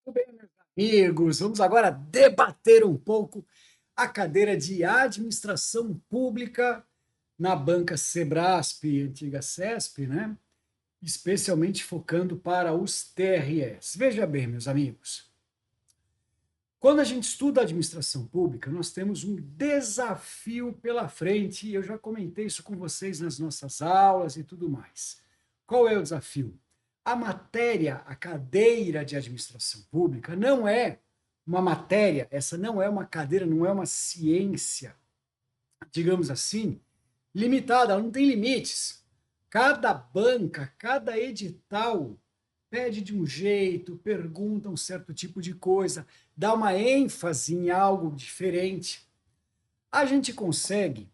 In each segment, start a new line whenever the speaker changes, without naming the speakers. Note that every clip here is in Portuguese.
Tudo bem, meus amigos? Vamos agora debater um pouco a cadeira de administração pública na banca Sebrasp, antiga CESP, né? Especialmente focando para os TRS. Veja bem, meus amigos, quando a gente estuda administração pública, nós temos um desafio pela frente, e eu já comentei isso com vocês nas nossas aulas e tudo mais. Qual é o desafio? A matéria, a cadeira de administração pública, não é uma matéria, essa não é uma cadeira, não é uma ciência, digamos assim, limitada, ela não tem limites. Cada banca, cada edital pede de um jeito, pergunta um certo tipo de coisa, dá uma ênfase em algo diferente. A gente consegue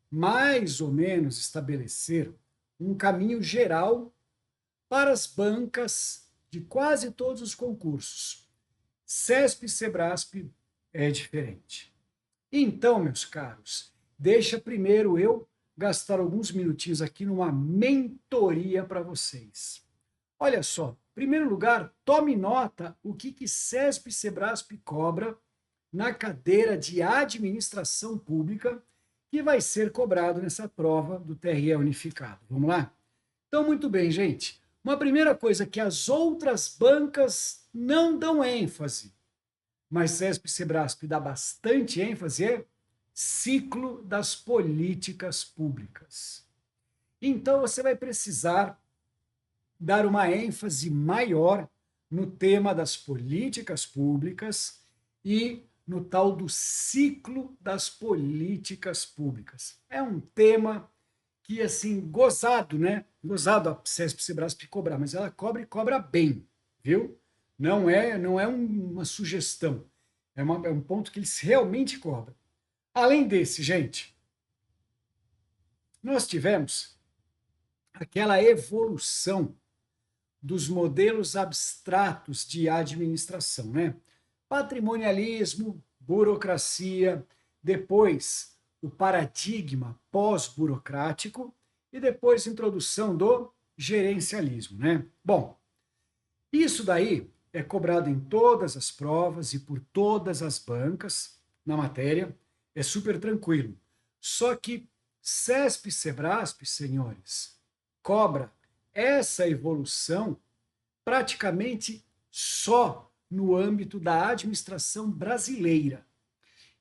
mais ou menos estabelecer um caminho geral para as bancas de quase todos os concursos. CESP e Sebrasp é diferente. Então, meus caros, deixa primeiro eu gastar alguns minutinhos aqui numa mentoria para vocês. Olha só, em primeiro lugar, tome nota o que CESP e Sebrasp cobra na cadeira de administração pública que vai ser cobrado nessa prova do TRE unificado. Vamos lá? Então, muito bem, gente. Uma primeira coisa que as outras bancas não dão ênfase, mas CESP e Sebrasp dá bastante ênfase, é ciclo das políticas públicas. Então, você vai precisar dar uma ênfase maior no tema das políticas públicas e no tal do ciclo das políticas públicas. É um tema que, assim, gozado, né? Gozado a CESP e Sebrasp cobrar, mas ela cobra e cobra bem, viu? Não é uma sugestão, é um ponto que eles realmente cobram. Além desse, gente, nós tivemos aquela evolução dos modelos abstratos de administração, né? Patrimonialismo, burocracia, depois o paradigma pós-burocrático e depois a introdução do gerencialismo, né? Bom, isso daí é cobrado em todas as provas e por todas as bancas na matéria, é super tranquilo. Só que CESP e Sebrasp, senhores, cobra essa evolução praticamente só no âmbito da administração brasileira.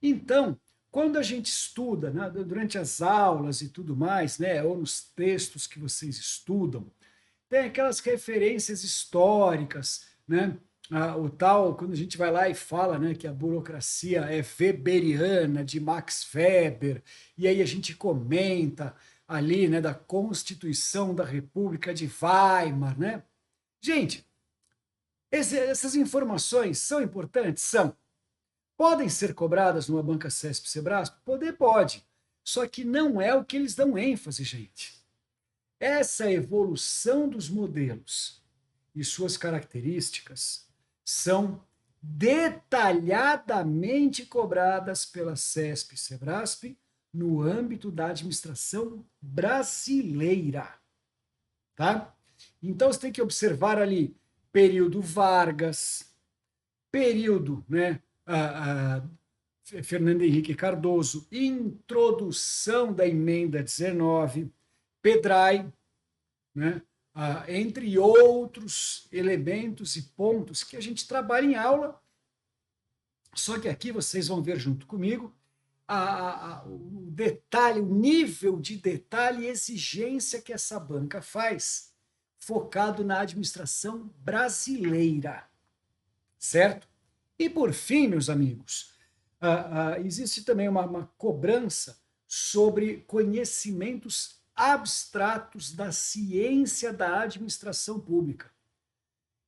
Então, quando a gente estuda, né, durante as aulas e tudo mais, né, ou nos textos que vocês estudam, tem aquelas referências históricas, né? O tal, quando a gente vai lá e fala, né, que a burocracia é weberiana, de Max Weber, e aí a gente comenta ali, né, da Constituição da República de Weimar, né? Gente, essas informações são importantes? São. Podem ser cobradas numa banca CESP Sebrasp? Poder pode. Só que não é o que eles dão ênfase, gente. Essa evolução dos modelos e suas características são detalhadamente cobradas pela CESP e Sebrasp no âmbito da administração brasileira, tá? Então você tem que observar ali período Vargas, período, né, Fernando Henrique Cardoso, introdução da emenda 19, Pedrai, né, entre outros elementos e pontos que a gente trabalha em aula, só que aqui vocês vão ver junto comigo o detalhe, o nível de detalhe e exigência que essa banca faz, focado na administração brasileira, certo? E por fim, meus amigos, existe também uma cobrança sobre conhecimentos abstratos da ciência da administração pública,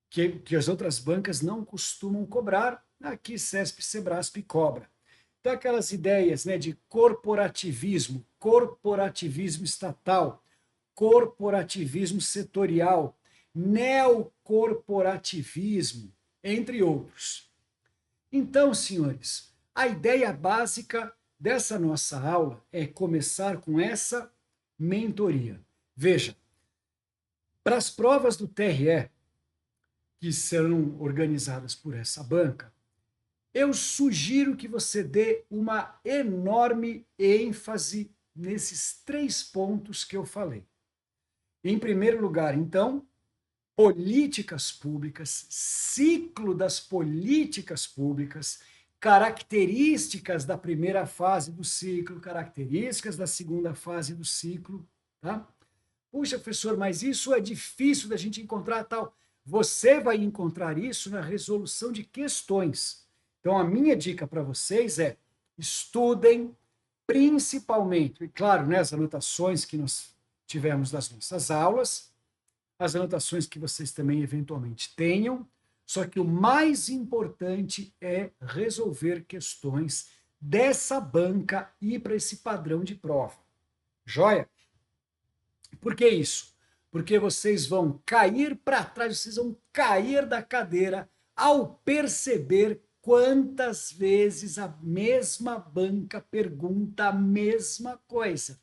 que as outras bancas não costumam cobrar, aqui CESP e Sebrasp cobra. Então, aquelas ideias, né, de corporativismo, corporativismo estatal, corporativismo setorial, neocorporativismo, entre outros. Então, senhores, a ideia básica dessa nossa aula é começar com essa mentoria. Veja, para as provas do TRE, que serão organizadas por essa banca, eu sugiro que você dê uma enorme ênfase nesses 3 pontos que eu falei. Em primeiro lugar, então, políticas públicas, ciclo das políticas públicas, características da primeira fase do ciclo, características da segunda fase do ciclo, tá? Puxa, professor, mas isso é difícil da gente encontrar tal. Você vai encontrar isso na resolução de questões. Então, a minha dica para vocês é estudem principalmente, e claro, né, as anotações que nós tivemos das nossas aulas, as anotações que vocês também eventualmente tenham, só que o mais importante é resolver questões dessa banca e para esse padrão de prova. Joia? Por que isso? Porque vocês vão cair para trás, vocês vão cair da cadeira ao perceber quantas vezes a mesma banca pergunta a mesma coisa.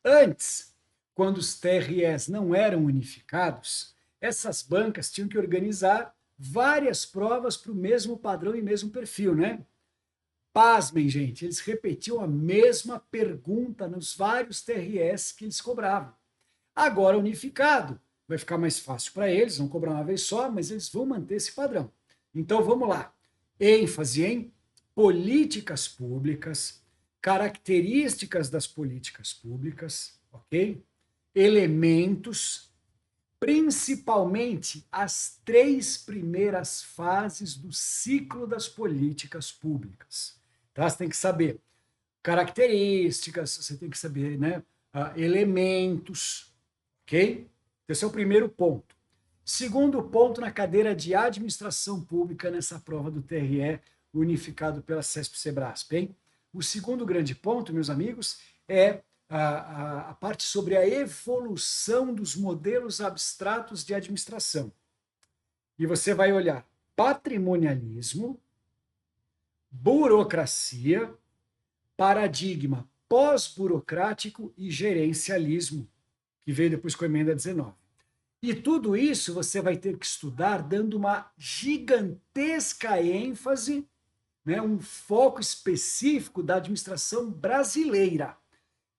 Antes, quando os TREs não eram unificados, essas bancas tinham que organizar várias provas para o mesmo padrão e mesmo perfil, né? Pasmem, gente, eles repetiam a mesma pergunta nos vários TREs que eles cobravam. Agora, unificado, vai ficar mais fácil para eles, vão cobrar uma vez só, mas eles vão manter esse padrão. Então, vamos lá. ênfase em políticas públicas, características das políticas públicas, ok? Elementos, principalmente as 3 primeiras fases do ciclo das políticas públicas. Tá? Você tem que saber características, você tem que saber, né, elementos, ok? Esse é o primeiro ponto. Segundo ponto, na cadeira de administração pública, nessa prova do TRE, unificado pela CESP-Sebrasp, hein? O segundo grande ponto, meus amigos, é a parte sobre a evolução dos modelos abstratos de administração. E você vai olhar patrimonialismo, burocracia, paradigma pós-burocrático e gerencialismo, que veio depois com a emenda 19. E tudo isso você vai ter que estudar dando uma gigantesca ênfase, né, um foco específico da administração brasileira.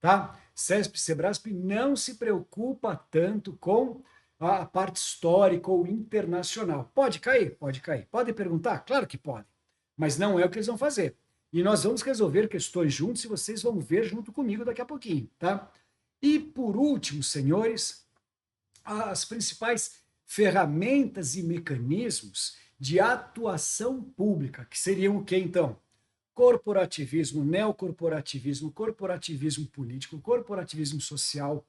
Tá? CESP e Sebrasp não se preocupa tanto com a parte histórica ou internacional. Pode cair? Pode cair. Pode perguntar? Claro que pode. Mas não é o que eles vão fazer. E nós vamos resolver questões juntos e vocês vão ver junto comigo daqui a pouquinho, tá? E por último, senhores, as principais ferramentas e mecanismos de atuação pública, que seriam o que então? Corporativismo, neocorporativismo, corporativismo político, corporativismo social,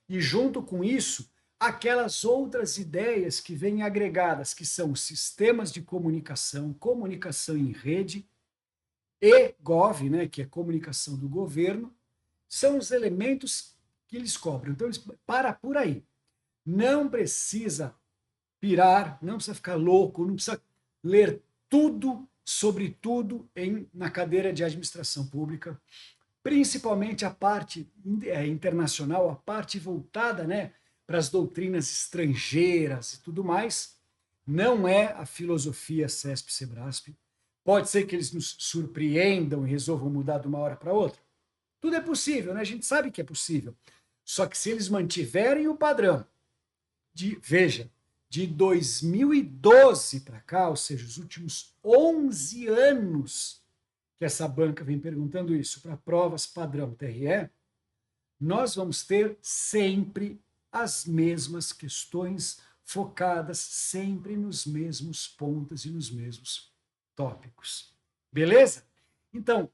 e junto com isso, aquelas outras ideias que vêm agregadas, que são sistemas de comunicação, comunicação em rede, e GOV, né, que é comunicação do governo, são os elementos que eles cobram. Então, eles para por aí. Não precisa pirar, não precisa ficar louco, não precisa ler tudo sobre tudo na cadeira de administração pública, principalmente a parte internacional, a parte voltada, né, para as doutrinas estrangeiras e tudo mais. Não é a filosofia CESP-Sebrasp. Pode ser que eles nos surpreendam e resolvam mudar de uma hora para outra. Tudo é possível, né? A gente sabe que é possível. Só que se eles mantiverem o padrão veja, de 2012 para cá, ou seja, os últimos 11 anos que essa banca vem perguntando isso para provas padrão TRE, nós vamos ter sempre as mesmas questões focadas sempre nos mesmos pontos e nos mesmos tópicos. Beleza? Então,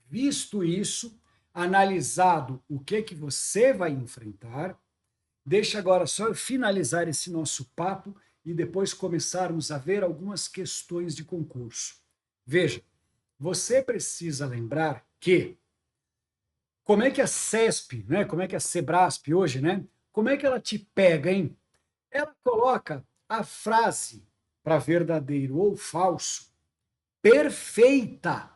visto isso, analisado o que você vai enfrentar, deixa agora só eu finalizar esse nosso papo e depois começarmos a ver algumas questões de concurso. Veja, você precisa lembrar que como é que a CESP, né, como é que a Sebrasp hoje, né, como é que ela te pega, hein? Ela coloca a frase para verdadeiro ou falso perfeita,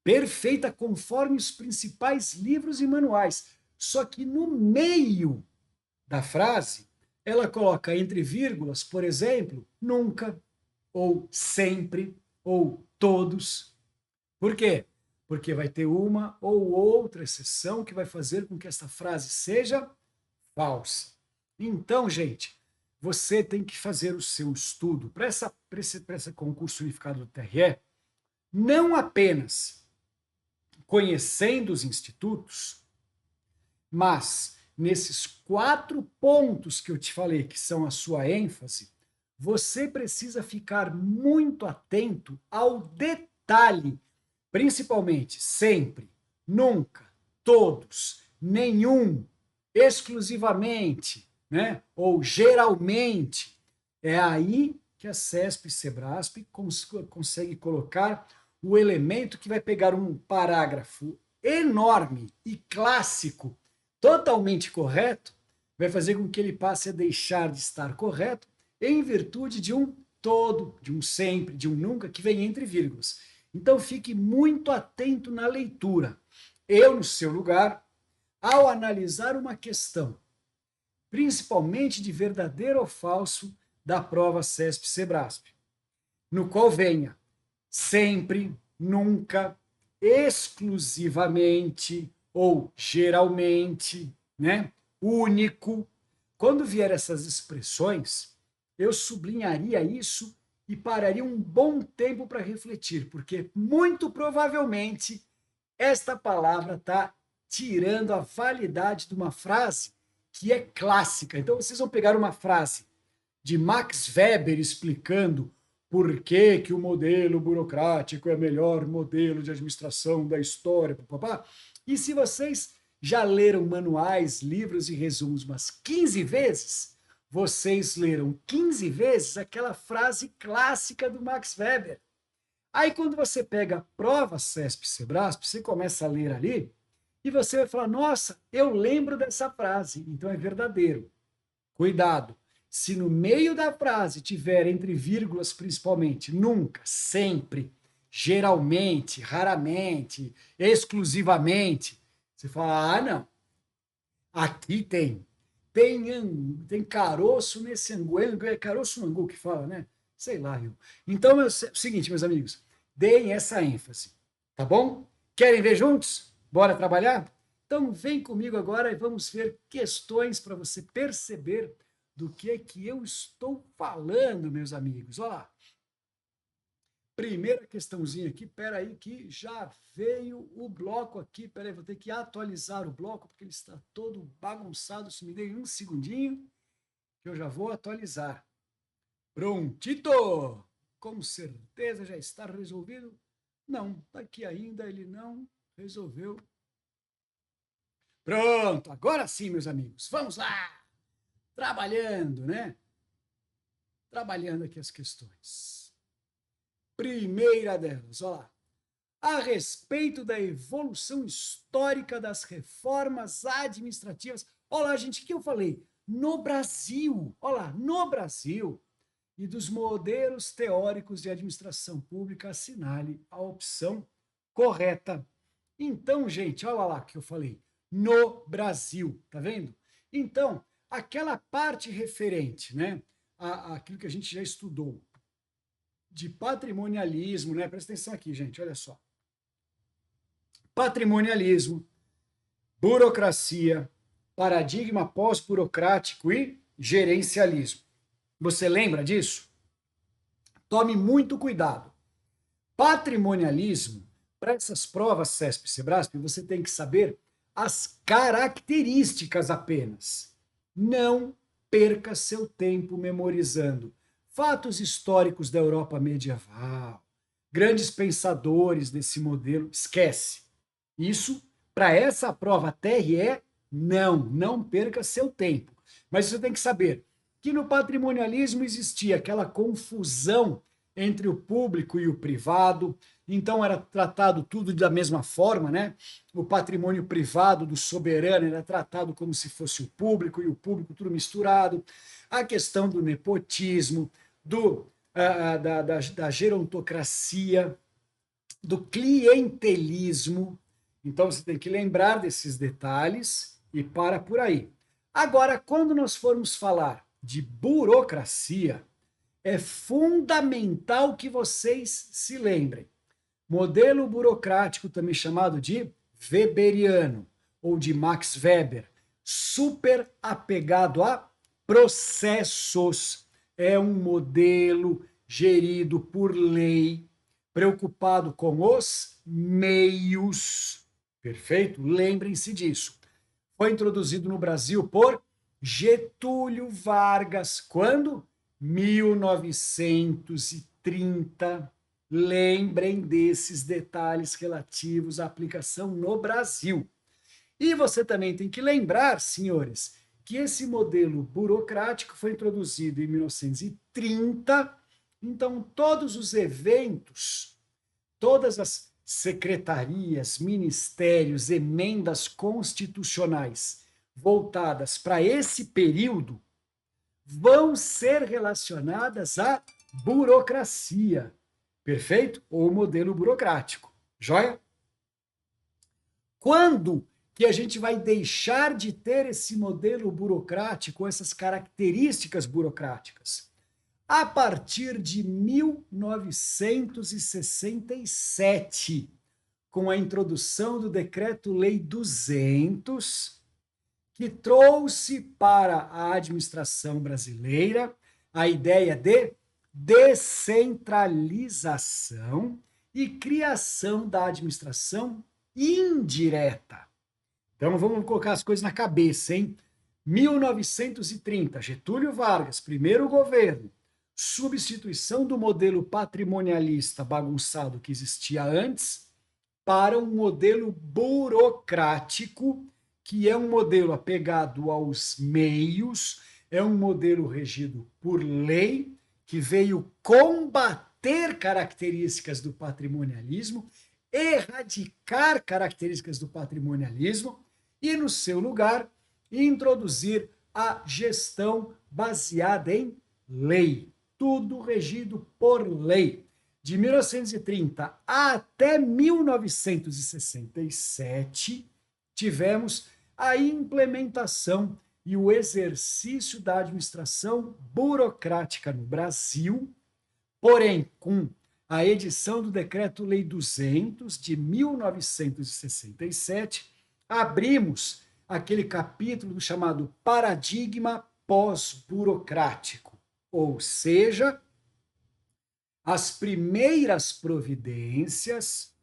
perfeita conforme os principais livros e manuais. Só que no meio da frase ela coloca entre vírgulas, por exemplo, nunca, ou sempre, ou todos. Por quê? Porque vai ter uma ou outra exceção que vai fazer com que essa frase seja falsa. Então, gente, você tem que fazer o seu estudo para esse concurso unificado do TRE, não apenas conhecendo os institutos, mas nesses 4 pontos que eu te falei, que são a sua ênfase, você precisa ficar muito atento ao detalhe, principalmente sempre, nunca, todos, nenhum, exclusivamente, né? Ou geralmente. É aí que a CESP e Sebrasp consegue colocar o elemento que vai pegar um parágrafo enorme e clássico, totalmente correto, vai fazer com que ele passe a deixar de estar correto em virtude de um todo, de um sempre, de um nunca, que vem entre vírgulas. Então fique muito atento na leitura. Eu, no seu lugar, ao analisar uma questão, principalmente de verdadeiro ou falso, da prova CESP-SEBRASP, no qual venha sempre, nunca, exclusivamente ou geralmente, né? Único. Quando vier essas expressões, eu sublinharia isso e pararia um bom tempo para refletir, porque muito provavelmente esta palavra está tirando a validade de uma frase que é clássica. Então, vocês vão pegar uma frase de Max Weber explicando por que, que o modelo burocrático é o melhor modelo de administração da história, papá. E se vocês já leram manuais, livros e resumos umas 15 vezes, vocês leram 15 vezes aquela frase clássica do Max Weber. Aí, quando você pega a prova CESP-SEBRASP, você começa a ler ali, e você vai falar, nossa, eu lembro dessa frase, então é verdadeiro. Cuidado, se no meio da frase tiver entre vírgulas principalmente, nunca, sempre, geralmente, raramente, exclusivamente, você fala, ah, não, aqui tem caroço nesse angu, é caroço no angu que fala, né? Sei lá, eu. Então é o seguinte, meus amigos, deem essa ênfase, tá bom? Querem ver juntos? Bora trabalhar? Então vem comigo agora e vamos ver questões para você perceber do que eu estou falando, meus amigos. Olha lá. Primeira questãozinha aqui, peraí que já veio o bloco aqui, peraí, vou ter que atualizar o bloco, porque ele está todo bagunçado, se me dê um segundinho, que eu já vou atualizar. Prontito! Com certeza já está resolvido? Não, está aqui ainda, ele não resolveu. Pronto, agora sim, meus amigos, vamos lá! Trabalhando, né? Trabalhando aqui as questões. Primeira delas, olha lá. A respeito da evolução histórica das reformas administrativas. Olha lá, gente, o que eu falei? No Brasil, olha lá, no Brasil, e dos modelos teóricos de administração pública, assinale a opção correta. Então, gente, olha lá que eu falei, no Brasil, tá vendo? Então, aquela parte referente, né, àquilo que a gente já estudou, de patrimonialismo, né? Presta atenção aqui, gente, olha só. Patrimonialismo, burocracia, paradigma pós-burocrático e gerencialismo. Você lembra disso? Tome muito cuidado. Patrimonialismo, para essas provas CESP e SEBRASP, você tem que saber as características apenas. Não perca seu tempo memorizando fatos históricos da Europa medieval, grandes pensadores desse modelo, esquece. Isso, para essa prova TRE, não perca seu tempo. Mas você tem que saber que no patrimonialismo existia aquela confusão entre o público e o privado, então era tratado tudo da mesma forma, né? O patrimônio privado do soberano era tratado como se fosse o público e o público tudo misturado. A questão do nepotismo, da gerontocracia, do clientelismo. Então você tem que lembrar desses detalhes e para por aí. Agora, quando nós formos falar de burocracia, é fundamental que vocês se lembrem. Modelo burocrático, também chamado de weberiano, ou de Max Weber, super apegado a processos. É um modelo gerido por lei, preocupado com os meios. Perfeito? Lembrem-se disso. Foi introduzido no Brasil por Getúlio Vargas. Quando? 1930. Lembrem desses detalhes relativos à aplicação no Brasil. E você também tem que lembrar, senhores, que esse modelo burocrático foi introduzido em 1930. Então, todos os eventos, todas as secretarias, ministérios, emendas constitucionais voltadas para esse período vão ser relacionadas à burocracia. Perfeito? Ou modelo burocrático. Joia? Quando que a gente vai deixar de ter esse modelo burocrático, essas características burocráticas? A partir de 1967, com a introdução do Decreto-Lei 200, que trouxe para a administração brasileira a ideia de descentralização e criação da administração indireta. Então vamos colocar as coisas na cabeça, hein? 1930, Getúlio Vargas, primeiro governo, substituição do modelo patrimonialista bagunçado que existia antes para um modelo burocrático, que é um modelo apegado aos meios, é um modelo regido por lei, que veio combater características do patrimonialismo, erradicar características do patrimonialismo e, no seu lugar, introduzir a gestão baseada em lei. Tudo regido por lei. De 1930 até 1967, tivemos a implementação e o exercício da administração burocrática no Brasil, porém, com a edição do Decreto-Lei 200, de 1967, abrimos aquele capítulo chamado Paradigma Pós-Burocrático, ou seja, as primeiras providências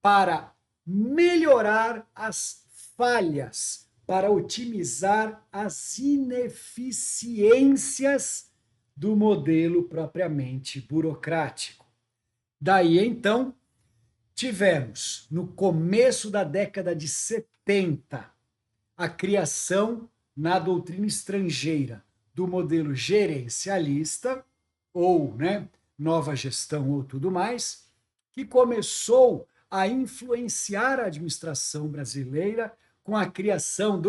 para melhorar as falhas, para otimizar as ineficiências do modelo propriamente burocrático. Daí, então, tivemos, no começo da década de 70, a criação na doutrina estrangeira do modelo gerencialista, ou nova gestão ou tudo mais, que começou a influenciar a administração brasileira com a criação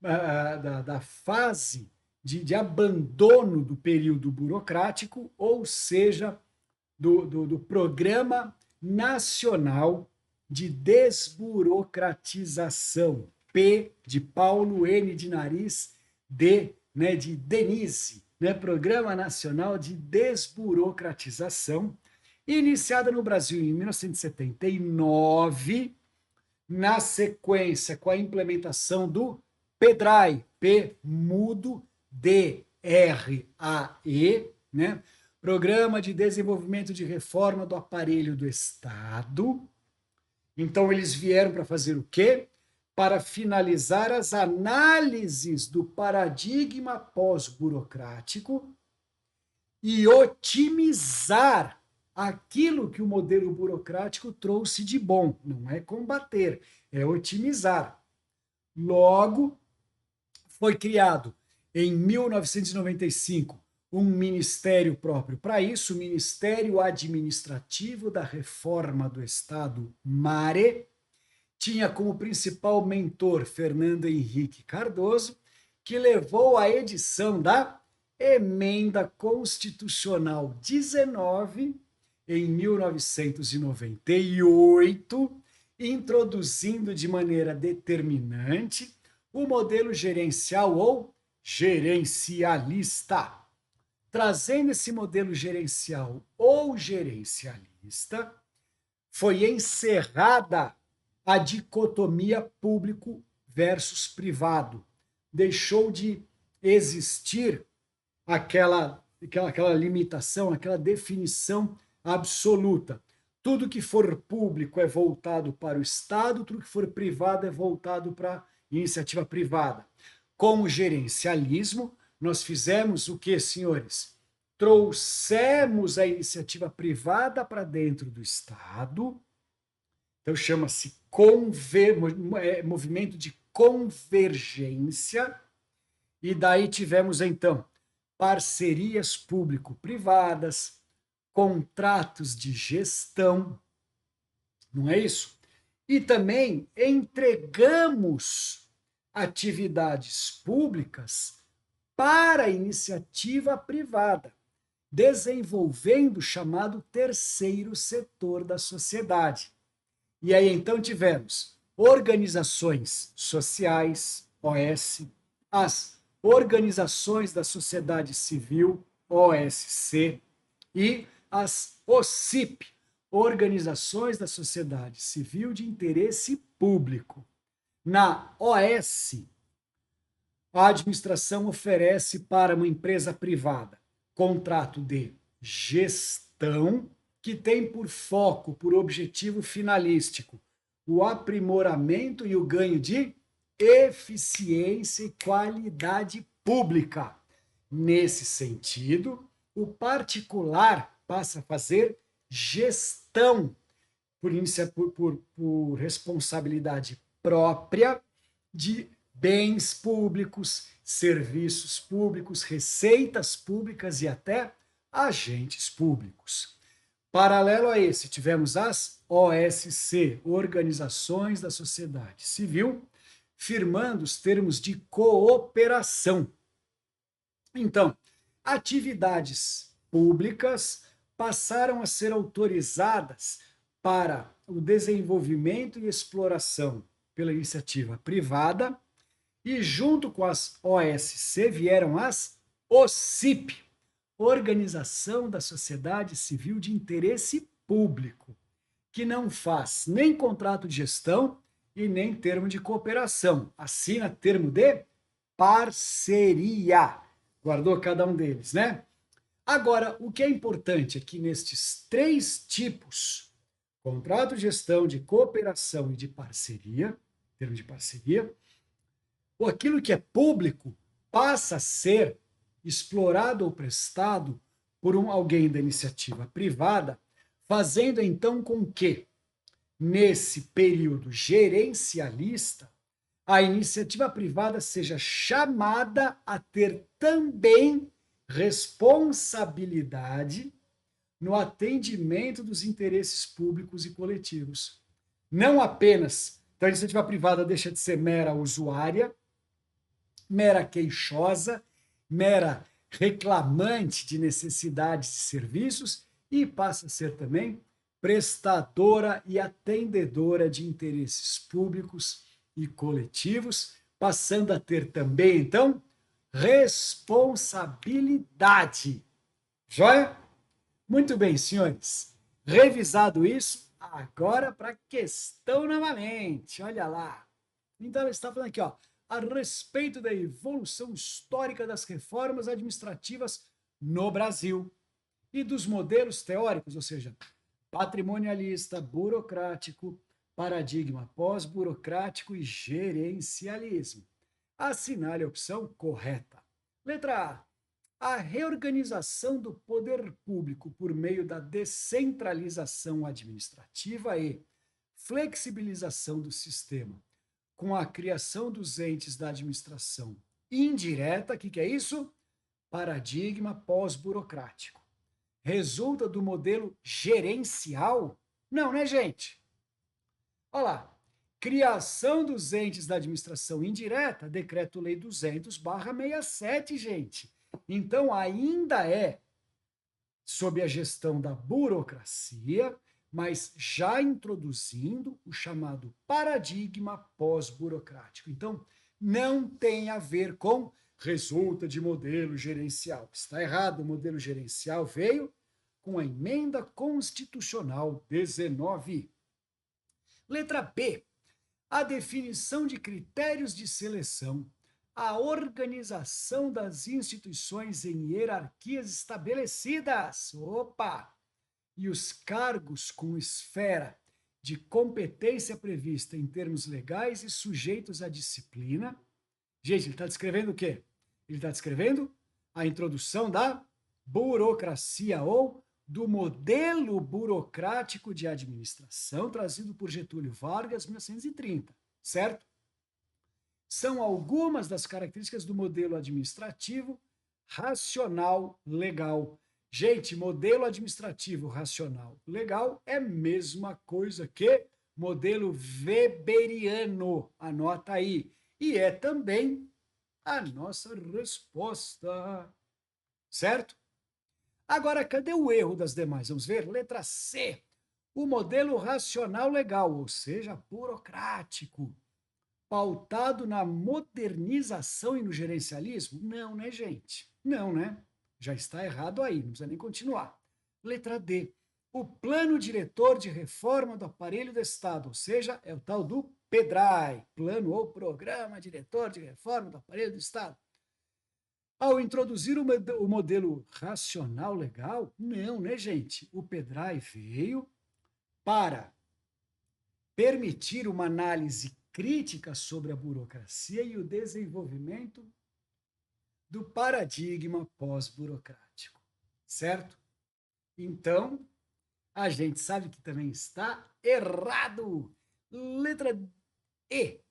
da fase de abandono do período burocrático, ou seja, do Programa Nacional de Desburocratização, P de Paulo, N de nariz, D de Denise, Programa Nacional de Desburocratização, iniciada no Brasil em 1979, na sequência com a implementação do PEDRAE, P mudo, D-R-A-E, Programa de Desenvolvimento de Reforma do Aparelho do Estado. Então, eles vieram para fazer o quê? Para finalizar as análises do paradigma pós-burocrático e otimizar aquilo que o modelo burocrático trouxe de bom. Não é combater, é otimizar. Logo, foi criado em 1995 um ministério próprio para isso, o Ministério Administrativo da Reforma do Estado, MARE, tinha como principal mentor Fernando Henrique Cardoso, que levou à edição da Emenda Constitucional 19, em 1998, introduzindo de maneira determinante o modelo gerencial ou gerencialista. Trazendo esse modelo gerencial ou gerencialista, foi encerrada a dicotomia público versus privado. Deixou de existir aquela limitação, aquela definição absoluta. Tudo que for público é voltado para o Estado, tudo que for privado é voltado para a iniciativa privada. Com o gerencialismo, nós fizemos o que, senhores? Trouxemos a iniciativa privada para dentro do Estado, então chama-se movimento de convergência, e daí tivemos então parcerias público-privadas, contratos de gestão, não é isso? E também entregamos atividades públicas para a iniciativa privada, desenvolvendo o chamado terceiro setor da sociedade. E aí então tivemos organizações sociais, OS, as organizações da sociedade civil, OSC, e as OCIP, organizações da sociedade civil de interesse público. Na OS, a administração oferece para uma empresa privada contrato de gestão que tem por foco, por objetivo finalístico, o aprimoramento e o ganho de eficiência e qualidade pública. Nesse sentido, o particular passa a fazer gestão por responsabilidade própria de bens públicos, serviços públicos, receitas públicas e até agentes públicos. Paralelo a esse, tivemos as OSC, Organizações da Sociedade Civil, firmando os termos de cooperação. Então, atividades públicas passaram a ser autorizadas para o desenvolvimento e exploração pela iniciativa privada, e junto com as OSC vieram as OCIP, Organização da Sociedade Civil de Interesse Público, que não faz nem contrato de gestão e nem termo de cooperação, assina termo de parceria. Guardou cada um deles, né? Agora, o que é importante é que nestes três tipos, contrato de gestão, de cooperação e de parceria, termo de parceria, aquilo que é público passa a ser explorado ou prestado por alguém da iniciativa privada, fazendo então com que, nesse período gerencialista, a iniciativa privada seja chamada a ter também responsabilidade no atendimento dos interesses públicos e coletivos. Não apenas, então a iniciativa privada deixa de ser mera usuária, mera queixosa, mera reclamante de necessidades de serviços e passa a ser também prestadora e atendedora de interesses públicos e coletivos, passando a ter também, então, responsabilidade. Joia? Muito bem, senhores. Revisado isso, agora para a questão novamente. Olha lá. Então, ele está falando aqui, ó, a respeito da evolução histórica das reformas administrativas no Brasil e dos modelos teóricos, ou seja, patrimonialista, burocrático, paradigma pós-burocrático e gerencialismo. Assinale a opção correta. Letra A. A reorganização do poder público por meio da descentralização administrativa e flexibilização do sistema, com a criação dos entes da administração indireta, o que é isso? Paradigma pós-burocrático. Resulta do modelo gerencial? Não, né, gente? Olha lá. Criação dos entes da administração indireta, Decreto-Lei 200/67, gente. Então, ainda é sob a gestão da burocracia, mas já introduzindo o chamado paradigma pós-burocrático. Então, não tem a ver com resulta de modelo gerencial. Está errado, o modelo gerencial veio com a emenda constitucional 19. Letra B. A definição de critérios de seleção, a organização das instituições em hierarquias estabelecidas. Opa! E os cargos com esfera de competência prevista em termos legais e sujeitos à disciplina. Gente, ele está descrevendo o quê? Ele está descrevendo a introdução da burocracia ou do modelo burocrático de administração trazido por Getúlio Vargas em 1930, certo? São algumas das características do modelo administrativo racional legal. Gente, modelo administrativo racional legal é a mesma coisa que modelo weberiano. Anota aí. E é também a nossa resposta. Certo? Agora, cadê o erro das demais? Vamos ver? Letra C. O modelo racional legal, ou seja, burocrático, pautado na modernização e no gerencialismo? Não, né, gente? Não, né? Já está errado aí, não precisa nem continuar. Letra D. O plano diretor de reforma do aparelho do Estado, ou seja, é o tal do PEDRAE, plano ou programa diretor de reforma do aparelho do Estado. Ao introduzir o modelo racional legal, não, né, gente? O PEDRAE veio para permitir uma análise crítica sobre a burocracia e o desenvolvimento do paradigma pós-burocrático, certo? Então, a gente sabe que também está errado. Letra E.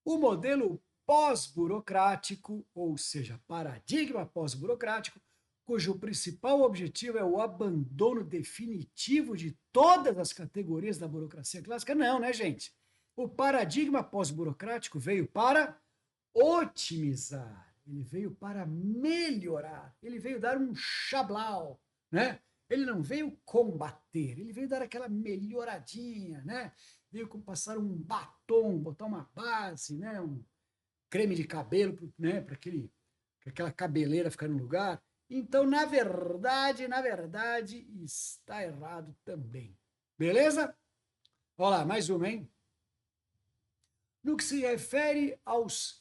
O modelo pós-burocrático, ou seja, paradigma pós-burocrático, cujo principal objetivo é o abandono definitivo de todas as categorias da burocracia clássica. Não, né, gente? O paradigma pós-burocrático veio para otimizar, ele veio para melhorar, ele veio dar um chablau, né? Ele não veio combater, ele veio dar aquela melhoradinha, né? Veio passar um batom, botar uma base, né? Um creme de cabelo, né? Para aquela cabeleira ficar no lugar. Então, na verdade, está errado também. Beleza? Olha lá, mais uma, hein? No que se refere aos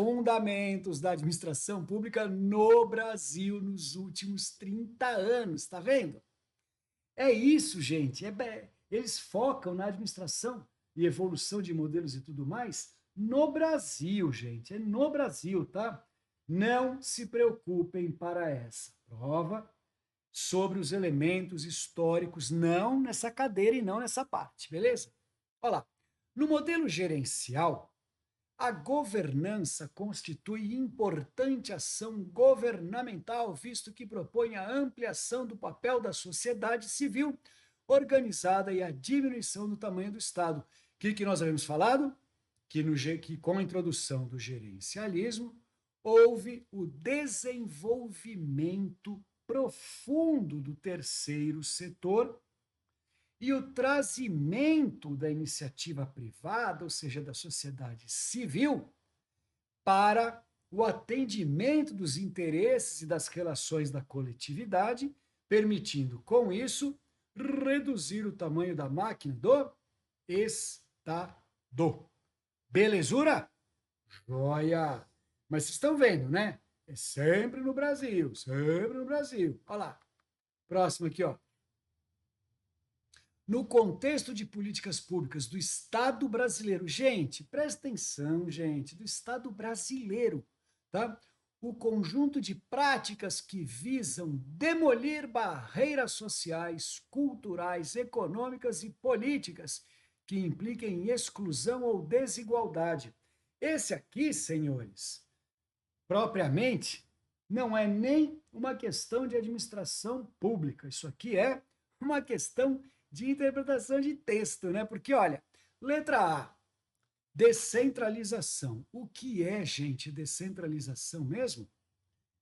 fundamentos da administração pública no Brasil nos últimos 30 anos, tá vendo? É isso, gente. Eles focam na administração e evolução de modelos e tudo mais no Brasil, gente. É no Brasil, tá? Não se preocupem para essa prova sobre os elementos históricos, não nessa cadeira e não nessa parte, beleza? Olha lá. No modelo gerencial, a governança constitui importante ação governamental, visto que propõe a ampliação do papel da sociedade civil organizada e a diminuição do tamanho do Estado. O que nós havíamos falado? Que com a introdução do gerencialismo, houve o desenvolvimento profundo do terceiro setor e o trazimento da iniciativa privada, ou seja, da sociedade civil, para o atendimento dos interesses e das relações da coletividade, permitindo, com isso, reduzir o tamanho da máquina do Estado. Belezura? Joia! Mas vocês estão vendo, né? É sempre no Brasil, sempre no Brasil. Olha lá. Próximo aqui, ó. No contexto de políticas públicas do Estado brasileiro, gente, presta atenção, gente, do Estado brasileiro, tá? O conjunto de práticas que visam demolir barreiras sociais, culturais, econômicas e políticas que impliquem exclusão ou desigualdade. Esse aqui, senhores, propriamente, não é nem uma questão de administração pública. Isso aqui é uma questão de interpretação de texto, né? Porque, olha, letra A, descentralização. O que é, gente, descentralização mesmo?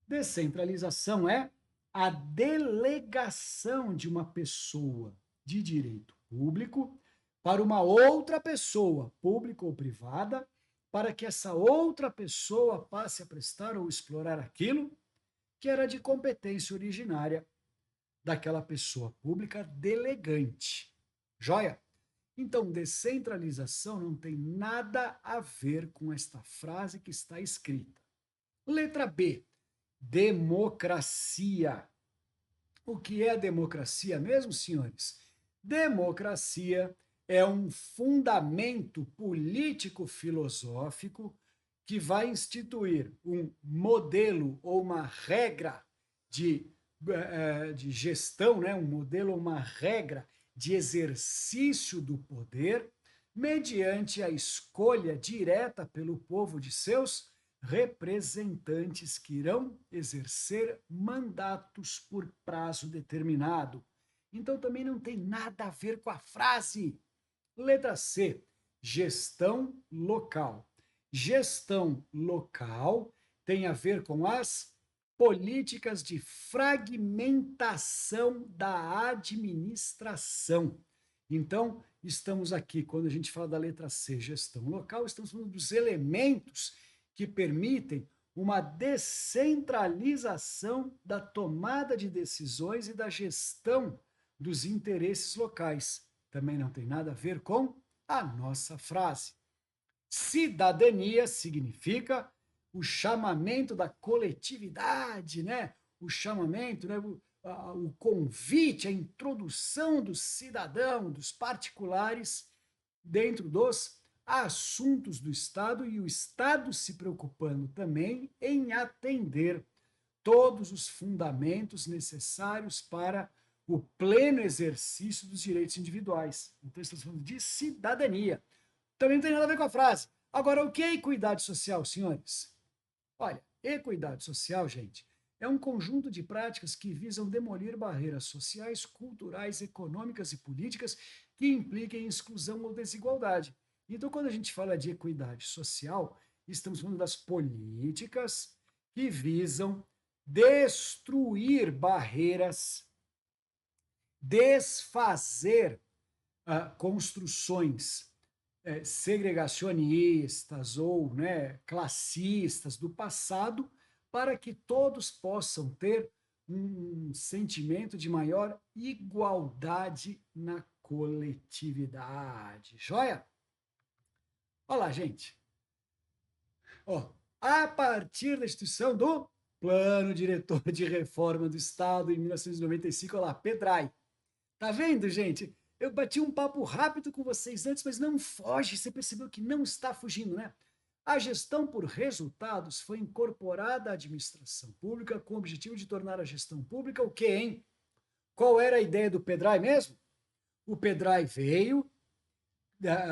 Descentralização é a delegação de uma pessoa de direito público para uma outra pessoa, pública ou privada, para que essa outra pessoa passe a prestar ou explorar aquilo que era de competência originária daquela pessoa pública delegante. Joia? Então, descentralização não tem nada a ver com esta frase que está escrita. Letra B, democracia. O que é democracia mesmo, senhores? Democracia é um fundamento político-filosófico que vai instituir um modelo ou uma regra de gestão, né? Um modelo ou uma regra de exercício do poder mediante a escolha direta pelo povo de seus representantes que irão exercer mandatos por prazo determinado. Então também não tem nada a ver com a frase. Letra C, gestão local. Gestão local tem a ver com as políticas de fragmentação da administração. Então, estamos aqui, quando a gente fala da letra C, gestão local, estamos falando dos elementos que permitem uma descentralização da tomada de decisões e da gestão dos interesses locais. Também não tem nada a ver com a nossa frase. Cidadania significa o chamamento da coletividade, né? O chamamento, né? O convite, a introdução do cidadão, dos particulares, dentro dos assuntos do Estado e o Estado se preocupando também em atender todos os fundamentos necessários para o pleno exercício dos direitos individuais. Então, estamos falando de cidadania. Também não tem nada a ver com a frase. Agora, o que é equidade social, senhores? Olha, equidade social, gente, é um conjunto de práticas que visam demolir barreiras sociais, culturais, econômicas e políticas que impliquem exclusão ou desigualdade. Então, quando a gente fala de equidade social, estamos falando das políticas que visam destruir barreiras, desfazer construções segregacionistas ou, né, classistas do passado, para que todos possam ter um sentimento de maior igualdade na coletividade. Joia? Olha lá, gente. Ó, a partir da instituição do Plano Diretor de Reforma do Estado em 1995, olha lá, PEDRAI. Tá vendo, gente? Eu bati um papo rápido com vocês antes, mas não foge, você percebeu que não está fugindo, né? A gestão por resultados foi incorporada à administração pública com o objetivo de tornar a gestão pública o quê, hein? Qual era a ideia do PEDRAI mesmo? O PEDRAI veio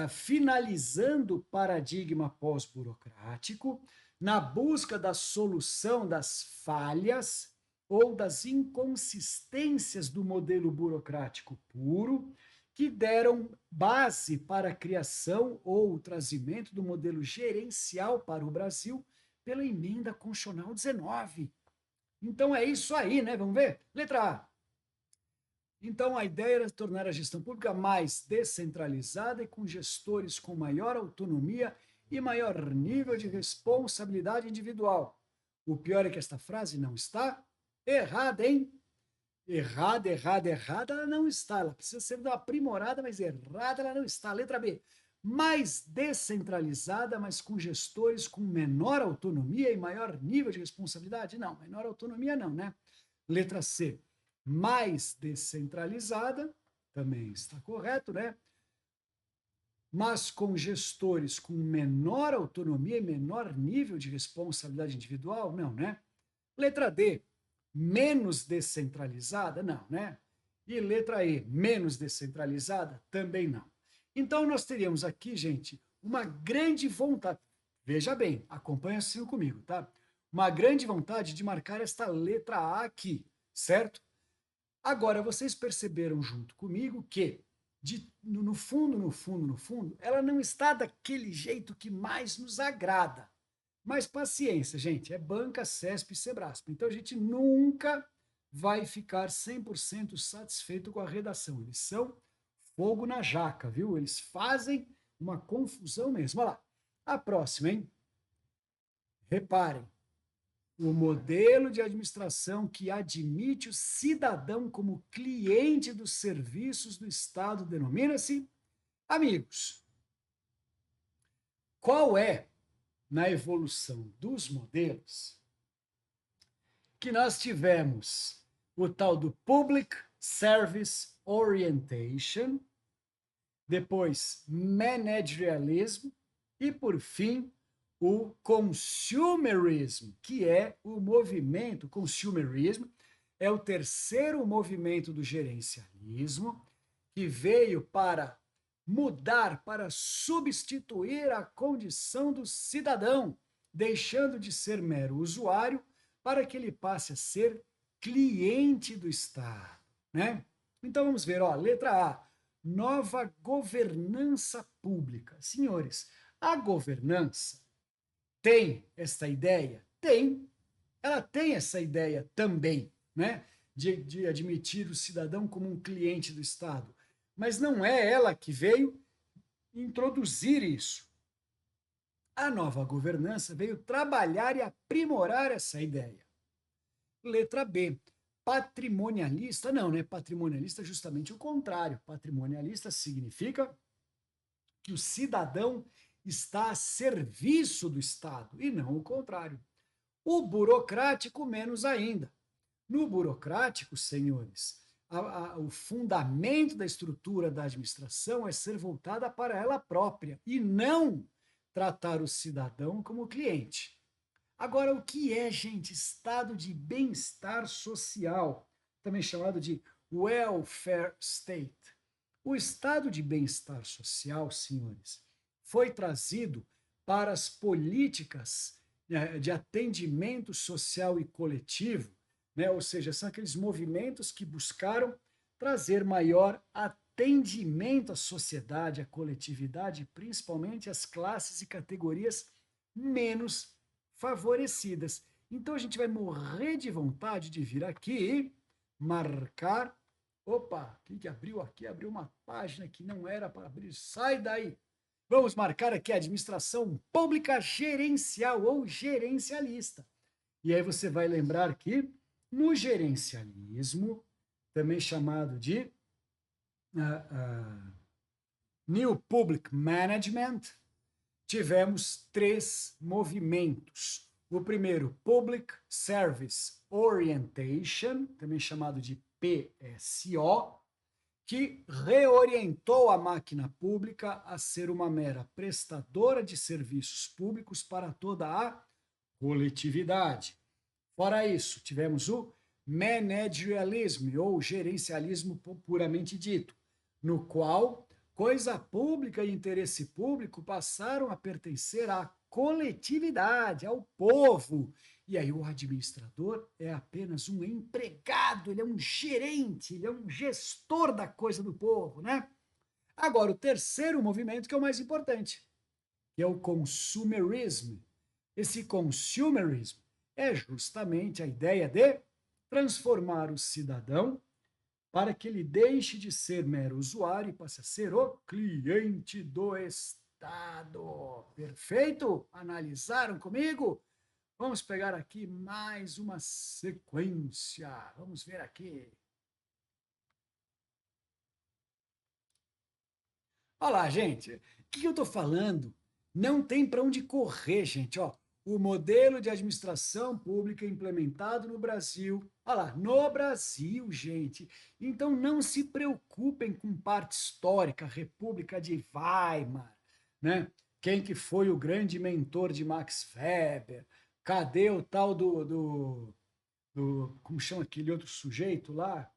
finalizando o paradigma pós-burocrático na busca da solução das falhas ou das inconsistências do modelo burocrático puro, que deram base para a criação ou o trazimento do modelo gerencial para o Brasil pela emenda constitucional 19. Então é isso aí, né? Vamos ver? Letra A. Então, a ideia era tornar a gestão pública mais descentralizada e com gestores com maior autonomia e maior nível de responsabilidade individual. O pior é que esta frase não está errada, hein? Errada, errada, errada, ela não está. Ela precisa ser aprimorada, mas errada ela não está. Letra B. Mais descentralizada, mas com gestores com menor autonomia e maior nível de responsabilidade? Não, menor autonomia não, né? Letra C. Mais descentralizada, também está correto, né? Mas com gestores com menor autonomia e menor nível de responsabilidade individual? Não, né? Letra D, menos descentralizada? Não, né? E letra E, menos descentralizada? Também não. Então, nós teríamos aqui, gente, uma grande vontade, veja bem, acompanha assim comigo, tá? Uma grande vontade de marcar esta letra A aqui, certo? Agora, vocês perceberam junto comigo que, no fundo, no fundo, no fundo, ela não está daquele jeito que mais nos agrada. Mas paciência, gente, é banca, CESP e Sebrasp. Então a gente nunca vai ficar 100% satisfeito com a redação. Eles são fogo na jaca, viu? Eles fazem uma confusão mesmo. Olha lá. A próxima, hein? Reparem, o modelo de administração que admite o cidadão como cliente dos serviços do Estado denomina-se, amigos, qual é, na evolução dos modelos, que nós tivemos o tal do Public Service Orientation, depois Managerialism e, por fim, o Consumerism, que é o movimento, Consumerism é o terceiro movimento do gerencialismo, que veio para mudar, para substituir a condição do cidadão, deixando de ser mero usuário para que ele passe a ser cliente do Estado, né? Então vamos ver, ó, letra A, nova governança pública. Senhores, a governança tem essa ideia? Tem. Ela tem essa ideia também, né? De admitir o cidadão como um cliente do Estado. Mas não é ela que veio introduzir isso. A nova governança veio trabalhar e aprimorar essa ideia. Letra B. Patrimonialista, não, né? Patrimonialista é justamente o contrário. Patrimonialista significa que o cidadão está a serviço do Estado, e não o contrário. O burocrático, menos ainda. No burocrático, senhores, o fundamento da estrutura da administração é ser voltada para ela própria e não tratar o cidadão como cliente. Agora, o que é, gente, estado de bem-estar social, também chamado de welfare state? O estado de bem-estar social, senhores, foi trazido para as políticas de atendimento social e coletivo, né? Ou seja, são aqueles movimentos que buscaram trazer maior atendimento à sociedade, à coletividade, principalmente às classes e categorias menos favorecidas. Então a gente vai morrer de vontade de vir aqui marcar. Opa, o que abriu aqui? Abriu uma página que não era para abrir. Sai daí! Vamos marcar aqui a administração pública gerencial ou gerencialista. E aí você vai lembrar que no gerencialismo, também chamado de New Public Management, tivemos três movimentos. O primeiro, Public Service Orientation, também chamado de PSO, que reorientou a máquina pública a ser uma mera prestadora de serviços públicos para toda a coletividade. Fora isso, tivemos o managerialismo, ou gerencialismo puramente dito, no qual coisa pública e interesse público passaram a pertencer à coletividade, ao povo. E aí o administrador é apenas um empregado, ele é um gerente, ele é um gestor da coisa do povo, né? Agora, o terceiro movimento que é o mais importante, que é o consumerism. Esse consumerism é justamente a ideia de transformar o cidadão para que ele deixe de ser mero usuário e passe a ser o cliente do Estado. Perfeito? Analisaram comigo? Vamos pegar aqui mais uma sequência. Vamos ver aqui. Olha lá, gente. O que eu estou falando? Não tem para onde correr, gente. Ó, o modelo de administração pública implementado no Brasil. Olha lá, no Brasil, gente. Então não se preocupem com parte histórica, República de Weimar, né? Quem que foi o grande mentor de Max Weber? Cadê o tal como chama aquele outro sujeito lá?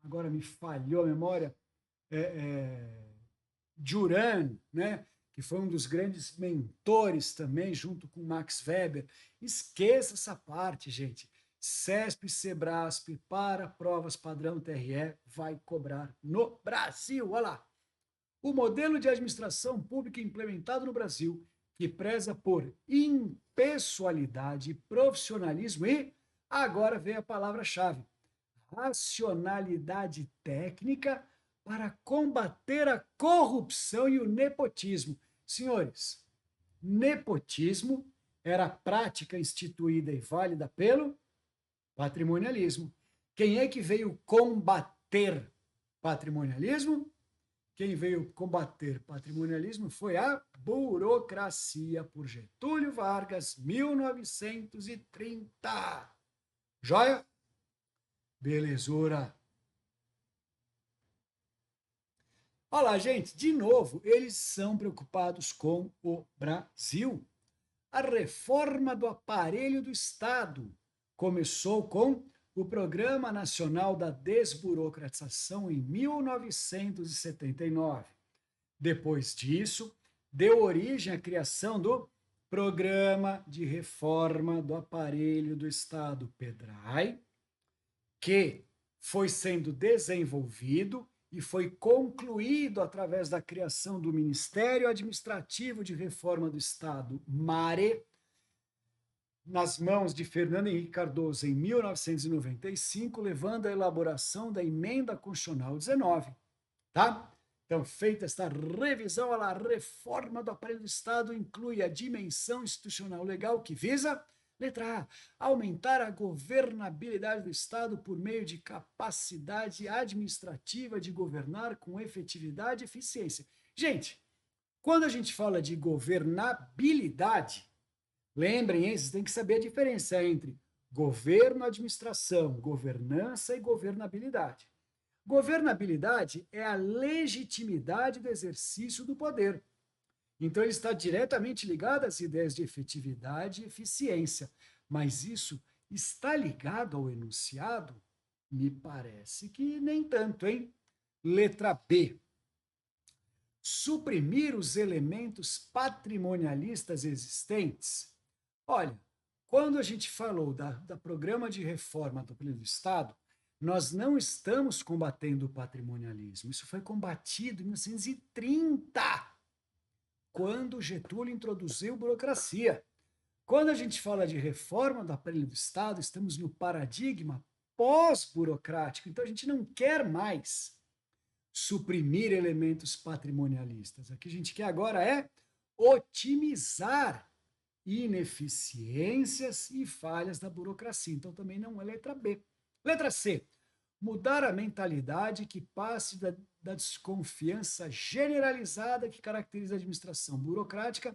Agora me falhou a memória. Juran, né? Que foi um dos grandes mentores também, junto com Max Weber. Esqueça essa parte, gente. CESP e Sebrasp para provas padrão TRE vai cobrar no Brasil. Olha lá. O modelo de administração pública implementado no Brasil, que preza por impessoalidade, profissionalismo e, agora vem a palavra-chave, racionalidade técnica para combater a corrupção e o nepotismo. Senhores, nepotismo era prática instituída e válida pelo patrimonialismo. Quem é que veio combater patrimonialismo? Quem veio combater patrimonialismo foi a burocracia, por Getúlio Vargas, 1930. Joia? Belezura. Olha lá, gente, de novo, eles são preocupados com o Brasil. A reforma do aparelho do Estado começou com o Programa Nacional da Desburocratização em 1979. Depois disso, deu origem à criação do Programa de Reforma do Aparelho do Estado, PEDRAI, que foi sendo desenvolvido e foi concluído através da criação do Ministério Administrativo de Reforma do Estado, MARE, nas mãos de Fernando Henrique Cardoso em 1995, levando à elaboração da Emenda Constitucional 19, tá? Então, feita esta revisão, a reforma do aparelho do Estado inclui a dimensão institucional legal que visa, letra A, aumentar a governabilidade do Estado por meio de capacidade administrativa de governar com efetividade e eficiência. Gente, quando a gente fala de governabilidade, lembrem, hein, vocês têm que saber a diferença entre governo, administração, governança e governabilidade. Governabilidade é a legitimidade do exercício do poder. Então, ele está diretamente ligado às ideias de efetividade e eficiência. Mas isso está ligado ao enunciado? Me parece que nem tanto, hein? Letra B. Suprimir os elementos patrimonialistas existentes. Olha, quando a gente falou da programa de reforma do Pleno do Estado, nós não estamos combatendo o patrimonialismo. Isso foi combatido em 1930, quando Getúlio introduziu burocracia. Quando a gente fala de reforma do aparelho do Estado, estamos no paradigma pós-burocrático. Então, a gente não quer mais suprimir elementos patrimonialistas. O que a gente quer agora é otimizar ineficiências e falhas da burocracia. Então, também não é letra B. Letra C. Mudar a mentalidade que passe da desconfiança generalizada que caracteriza a administração burocrática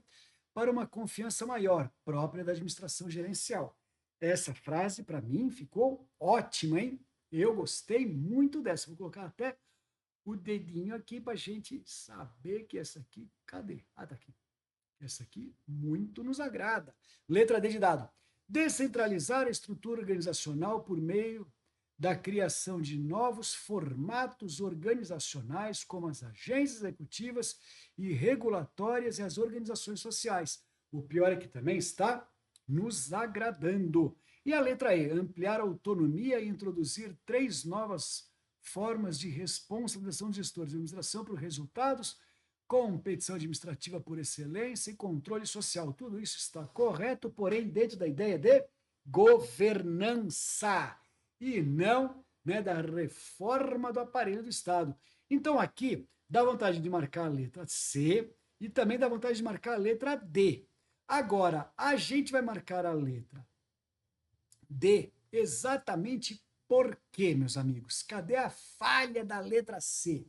para uma confiança maior, própria da administração gerencial. Essa frase, para mim, ficou ótima, hein? Eu gostei muito dessa. Vou colocar até o dedinho aqui para a gente saber que essa aqui, cadê? Ah, tá aqui. Essa aqui muito nos agrada. Letra D de dado. Descentralizar a estrutura organizacional por meio da criação de novos formatos organizacionais, como as agências executivas e regulatórias e as organizações sociais. O pior é que também está nos agradando. E a letra E, ampliar a autonomia e introduzir 3 novas formas de responsabilização de gestores de administração por resultados, competição administrativa por excelência e controle social. Tudo isso está correto, porém dentro da ideia de governança e não, né, da reforma do aparelho do Estado. Então aqui dá vontade de marcar a letra C e também dá vontade de marcar a letra D. Agora, a gente vai marcar a letra D exatamente por quê, meus amigos? Cadê a falha da letra C?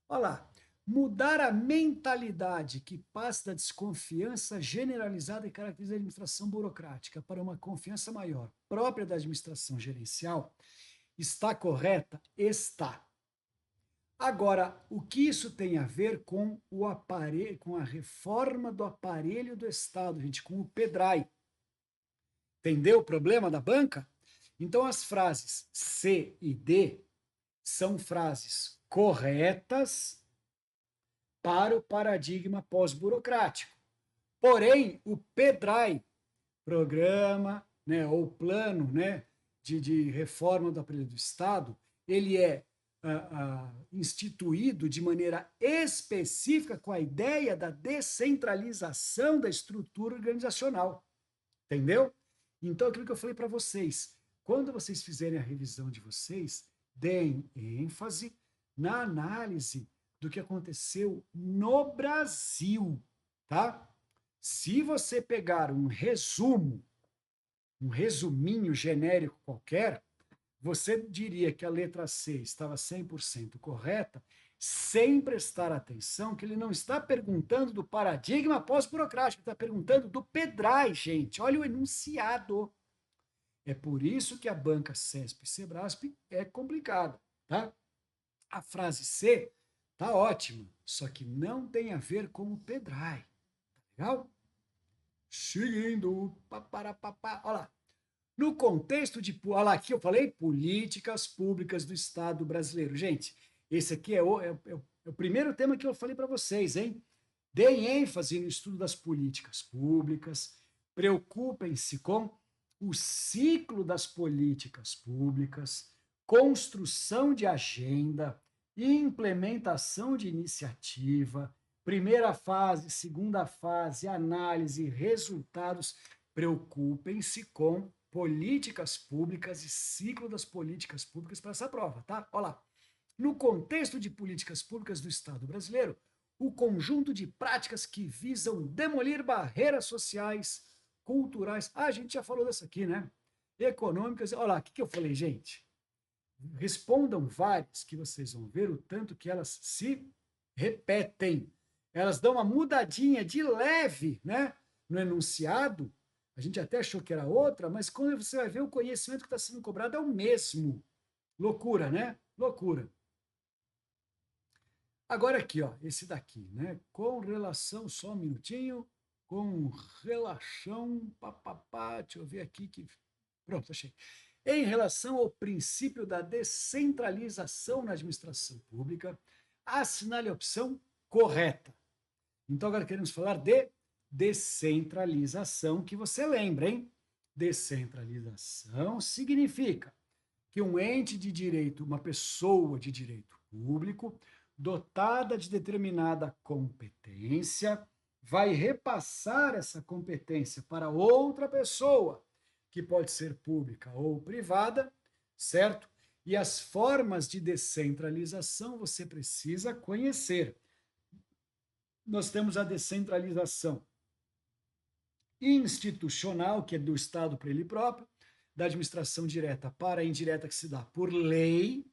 Olha lá. Mudar a mentalidade que passa da desconfiança generalizada e caracteriza a administração burocrática para uma confiança maior, própria da administração gerencial, está correta? Está. Agora, o que isso tem a ver com o aparelho, com a reforma do aparelho do Estado, gente, com o PEDRAI? Entendeu o problema da banca? Então, as frases C e D são frases corretas para o paradigma pós-burocrático. Porém, o PEDRAI, programa, né, ou plano, né, de reforma do aparelho do Estado, ele é instituído de maneira específica com a ideia da descentralização da estrutura organizacional. Entendeu? Então, aquilo que eu falei para vocês, quando vocês fizerem a revisão de vocês, deem ênfase na análise do que aconteceu no Brasil, tá? Se você pegar um resumo, um resuminho genérico qualquer, você diria que a letra C estava 100% correta, sem prestar atenção que ele não está perguntando do paradigma pós-burocrático, está perguntando do PEDRAI, gente. Olha o enunciado. É por isso que a banca CESP e Sebrasp é complicada, tá? A frase C tá ótima, só que não tem a ver com o PEDRAI. Tá legal? Seguindo, paparapapá, olha lá. No contexto de, olha lá, aqui eu falei políticas públicas do Estado brasileiro. Gente, esse aqui é o primeiro tema que eu falei para vocês, hein? Deem ênfase no estudo das políticas públicas, preocupem-se com o ciclo das políticas públicas, construção de agenda, implementação de iniciativa, primeira fase, segunda fase, análise, resultados. Preocupem-se com políticas públicas e ciclo das políticas públicas para essa prova, tá? Olha lá. No contexto de políticas públicas do Estado brasileiro, o conjunto de práticas que visam demolir barreiras sociais, culturais. Ah, a gente já falou dessa aqui, né? Econômicas. Olha lá, o que eu falei, gente? Respondam várias que vocês vão ver o tanto que elas se repetem. Elas dão uma mudadinha de leve, né? No enunciado. A gente até achou que era outra, mas quando você vai ver, o conhecimento que está sendo cobrado é o mesmo. Loucura, né? Loucura. Agora aqui, ó, esse daqui, né? Com relação, só um minutinho, com relação, papapá, deixa eu ver aqui que. Pronto, achei. Em relação ao princípio da descentralização na administração pública, assinale a opção correta. Então, agora queremos falar de descentralização, que você lembra, hein? Descentralização significa que um ente de direito, uma pessoa de direito público, dotada de determinada competência, vai repassar essa competência para outra pessoa, que pode ser pública ou privada, certo? E as formas de descentralização você precisa conhecer. Nós temos a descentralização institucional, que é do Estado para ele próprio, da administração direta para a indireta, que se dá por lei.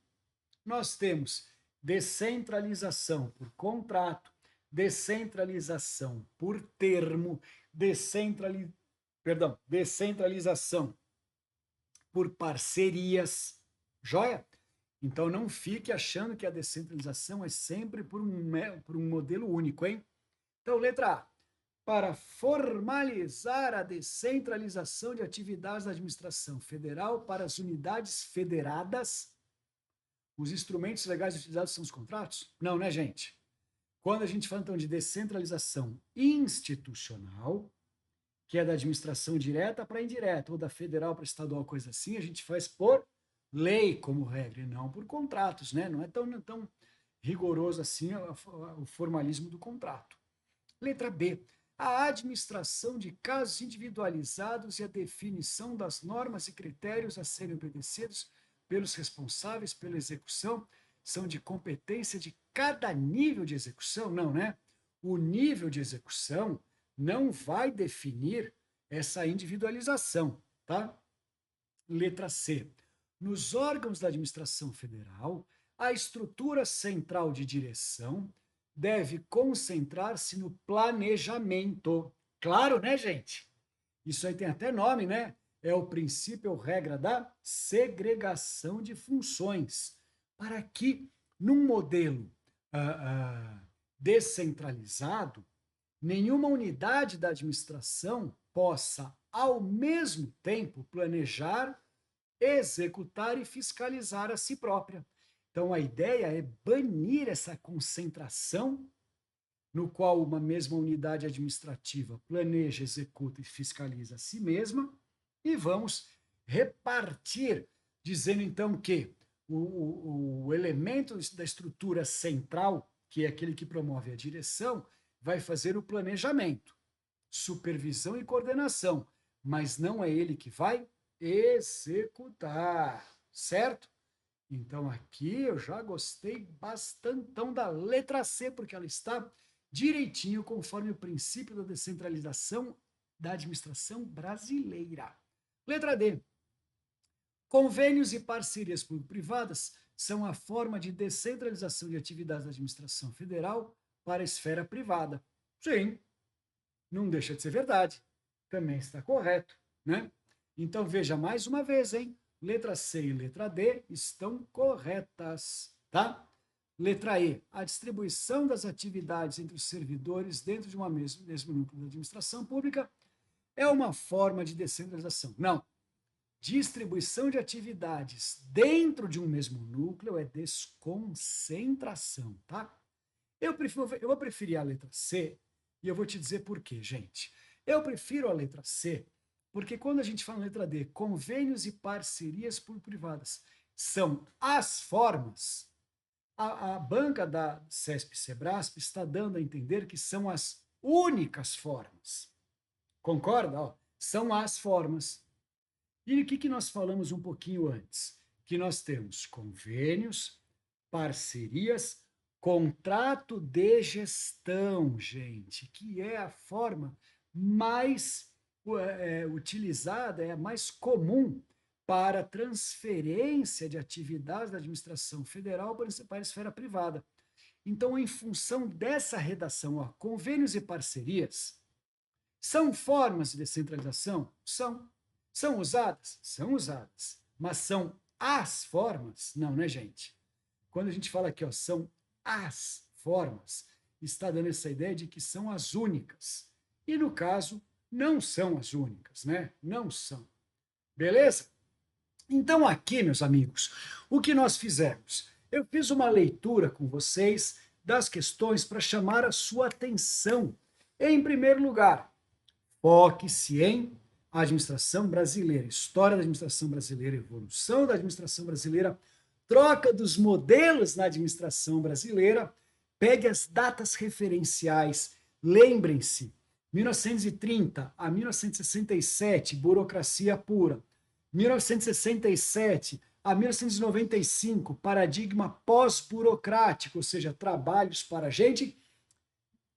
Nós temos descentralização por contrato, descentralização por termo, descentralização por parcerias, joia? Então não fique achando que a descentralização é sempre por um modelo único, hein? Então, letra A. Para formalizar a descentralização de atividades da administração federal para as unidades federadas, os instrumentos legais utilizados são os contratos? Não, né, gente? Quando a gente fala, então, de descentralização institucional, que é da administração direta para indireta, ou da federal para estadual, coisa assim, a gente faz por lei como regra, e não por contratos, né? Não é tão rigoroso assim o formalismo do contrato. Letra B. A administração de casos individualizados e a definição das normas e critérios a serem obedecidos pelos responsáveis pela execução são de competência de cada nível de execução? Não, né? O nível de execução não vai definir essa individualização, tá? Letra C. Nos órgãos da administração federal, a estrutura central de direção deve concentrar-se no planejamento. Claro, né, gente? Isso aí tem até nome, né? É o princípio ou regra da segregação de funções, para que, num modelo descentralizado, nenhuma unidade da administração possa, ao mesmo tempo, planejar, executar e fiscalizar a si própria. Então, a ideia é banir essa concentração no qual uma mesma unidade administrativa planeja, executa e fiscaliza a si mesma, e vamos repartir, dizendo então que o elemento da estrutura central, que é aquele que promove a direção, vai fazer o planejamento, supervisão e coordenação, mas não é ele que vai executar, certo? Então aqui eu já gostei bastantão da letra C, porque ela está direitinho conforme o princípio da descentralização da administração brasileira. Letra D. Convênios e parcerias público-privadas são a forma de descentralização de atividades da administração federal para a esfera privada. Sim, não deixa de ser verdade. Também está correto, né? Então, veja mais uma vez, hein? Letra C e letra D estão corretas, tá? Letra E, a distribuição das atividades entre os servidores dentro de mesmo núcleo de administração pública é uma forma de descentralização. Não. Distribuição de atividades dentro de um mesmo núcleo é desconcentração, tá? Eu vou preferir a letra C e eu vou te dizer por quê, gente. Eu prefiro a letra C porque quando a gente fala na letra D, convênios e parcerias público-privadas são as formas, a banca da CESP-SEBRASP está dando a entender que são as únicas formas. Concorda? Ó, são as formas. E o que nós falamos um pouquinho antes? Que nós temos convênios, parcerias, contrato de gestão, gente, que é a forma mais utilizada, é a mais comum para transferência de atividades da administração federal para a esfera privada. Então, em função dessa redação, ó, convênios e parcerias são formas de descentralização? São. São usadas? São usadas. Mas são as formas? Não, né, gente? Quando a gente fala aqui, ó, são as formas, está dando essa ideia de que são as únicas. E, no caso, não são as únicas, né? Não são. Beleza? Então, aqui, meus amigos, o que nós fizemos? Eu fiz uma leitura com vocês das questões para chamar a sua atenção. Em primeiro lugar, foque-se em administração brasileira, história da administração brasileira, evolução da administração brasileira, troca dos modelos na administração brasileira, pegue as datas referenciais, lembrem-se, 1930 a 1967, burocracia pura, 1967 a 1995, paradigma pós-burocrático, ou seja, trabalhos para a gente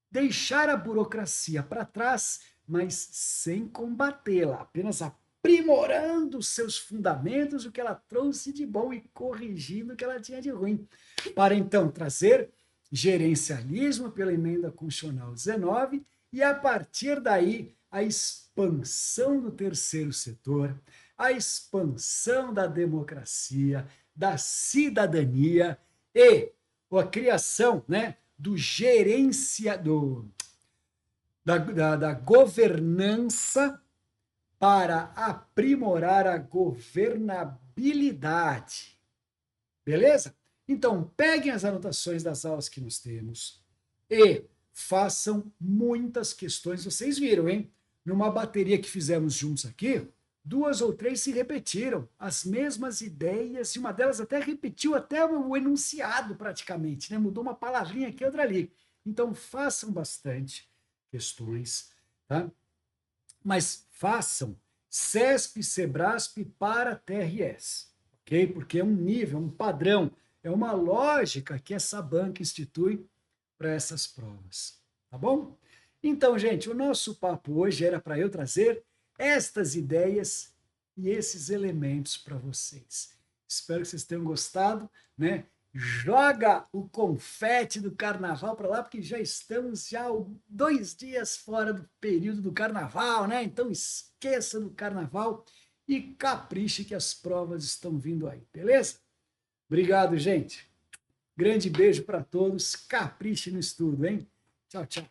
deixar a burocracia para trás, mas sem combatê-la, apenas aprimorando seus fundamentos, o que ela trouxe de bom e corrigindo o que ela tinha de ruim, para então trazer gerencialismo pela emenda constitucional 19 e a partir daí a expansão do terceiro setor, a expansão da democracia, da cidadania e a criação, né, do da governança para aprimorar a governabilidade. Beleza? Então, peguem as anotações das aulas que nós temos e façam muitas questões. Vocês viram, hein? Numa bateria que fizemos juntos aqui, 2 ou 3 se repetiram, as mesmas ideias, e uma delas até repetiu até o enunciado praticamente, né? Mudou uma palavrinha aqui, outra ali. Então, façam bastante questões, tá? Mas façam CESP, SEBRASP para TRS, ok? Porque é um nível, um padrão, é uma lógica que essa banca institui para essas provas, tá bom? Então, gente, o nosso papo hoje era para eu trazer estas ideias e esses elementos para vocês. Espero que vocês tenham gostado, né? Joga o confete do carnaval para lá, porque já estamos 2 dias fora do período do carnaval, né? Então esqueça do carnaval e capriche que as provas estão vindo aí, beleza? Obrigado, gente. Grande beijo para todos. Capriche no estudo, hein? Tchau, tchau.